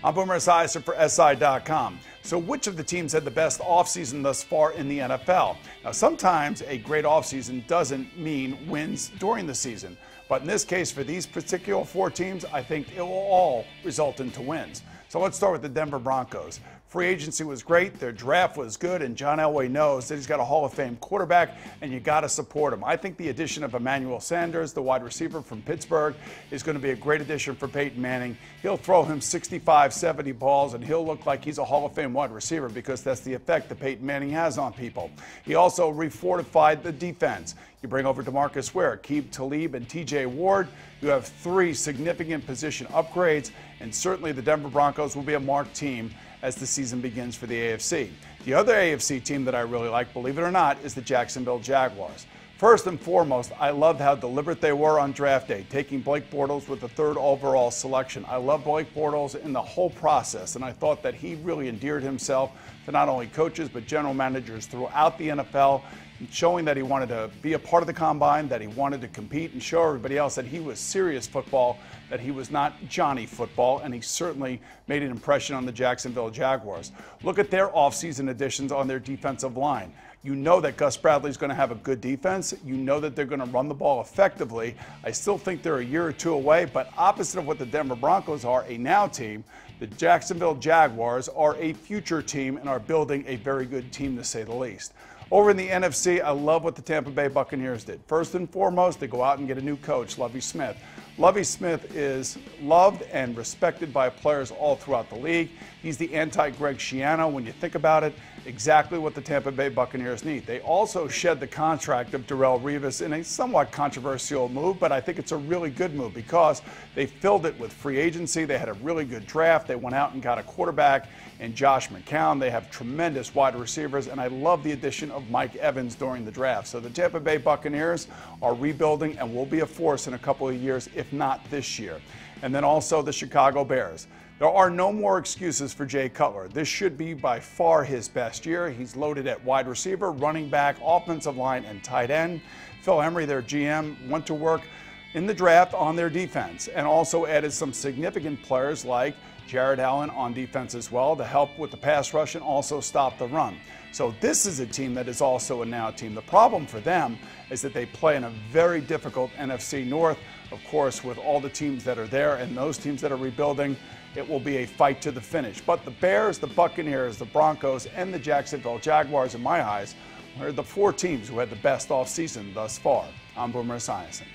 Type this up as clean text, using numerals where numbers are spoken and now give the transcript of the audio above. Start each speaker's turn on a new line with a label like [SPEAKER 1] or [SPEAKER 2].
[SPEAKER 1] I'm Boomer Esiason for SI.com. So which of the teams had the best offseason thus far in the NFL? Now, sometimes a great offseason doesn't mean wins during the season. But in this case, for these particular four teams, I think it will all result into wins. So let's start with the Denver Broncos. Free agency was great, their draft was good, and John Elway knows that he's got a Hall of Fame quarterback, and you got to support him. I think the addition of Emmanuel Sanders, the wide receiver from Pittsburgh, is going to be a great addition for Peyton Manning. He'll throw him 65, 70 balls, and he'll look like he's a Hall of Fame wide receiver because that's the effect that Peyton Manning has on people. He also refortified the defense. You bring over DeMarcus Ware, Aqib Talib, and TJ Ward. You have three significant position upgrades, and certainly the Denver Broncos will be a marked team as the season begins for the AFC. The other AFC team that I really like, believe it or not, is the Jacksonville Jaguars. First and foremost, I loved how deliberate they were on draft day, taking Blake Bortles with the third overall selection. I love Blake Bortles in the whole process, and I thought that he really endeared himself to not only coaches but general managers throughout the NFL, showing that he wanted to be a part of the combine, that he wanted to compete and show everybody else that he was serious football, that he was not Johnny football, and he certainly made an impression on the Jacksonville Jaguars. Look at their offseason additions on their defensive line. You know that Gus Bradley's going to have a good defense. You know that they're going to run the ball effectively. I still think they're a year or two away, but opposite of what the Denver Broncos are, a now team, the Jacksonville Jaguars are a future team and are building a very good team, to say the least. Over in the NFC, I love what the Tampa Bay Buccaneers did. First and foremost, they go out and get a new coach, Lovie Smith. Lovie Smith is loved and respected by players all throughout the league. He's the anti-Greg Schiano. When you think about it, exactly what the Tampa Bay Buccaneers need. They also shed the contract of Darrelle Revis in a somewhat controversial move, but I think it's a really good move because they filled it with free agency. They had a really good draft. They went out and got a quarterback in Josh McCown. They have tremendous wide receivers, and I love the addition of Mike Evans during the draft. So the Tampa Bay Buccaneers are rebuilding and will be a force in a couple of years, if not this year. And then also the Chicago Bears. There are no more excuses for Jay Cutler. This should be by far his best year. He's loaded at wide receiver, running back, offensive line, and tight end. Phil Emery, their GM, went to work in the draft on their defense and also added some significant players like Jared Allen on defense as well to help with the pass rush and also stop the run. So this is a team that is also a now team. The problem for them is that they play in a very difficult NFC North. Of course, with all the teams that are there and those teams that are rebuilding, it will be a fight to the finish. But the Bears, the Buccaneers, the Broncos, and the Jacksonville Jaguars, in my eyes, are the four teams who had the best offseason thus far. I'm Boomer Esiason.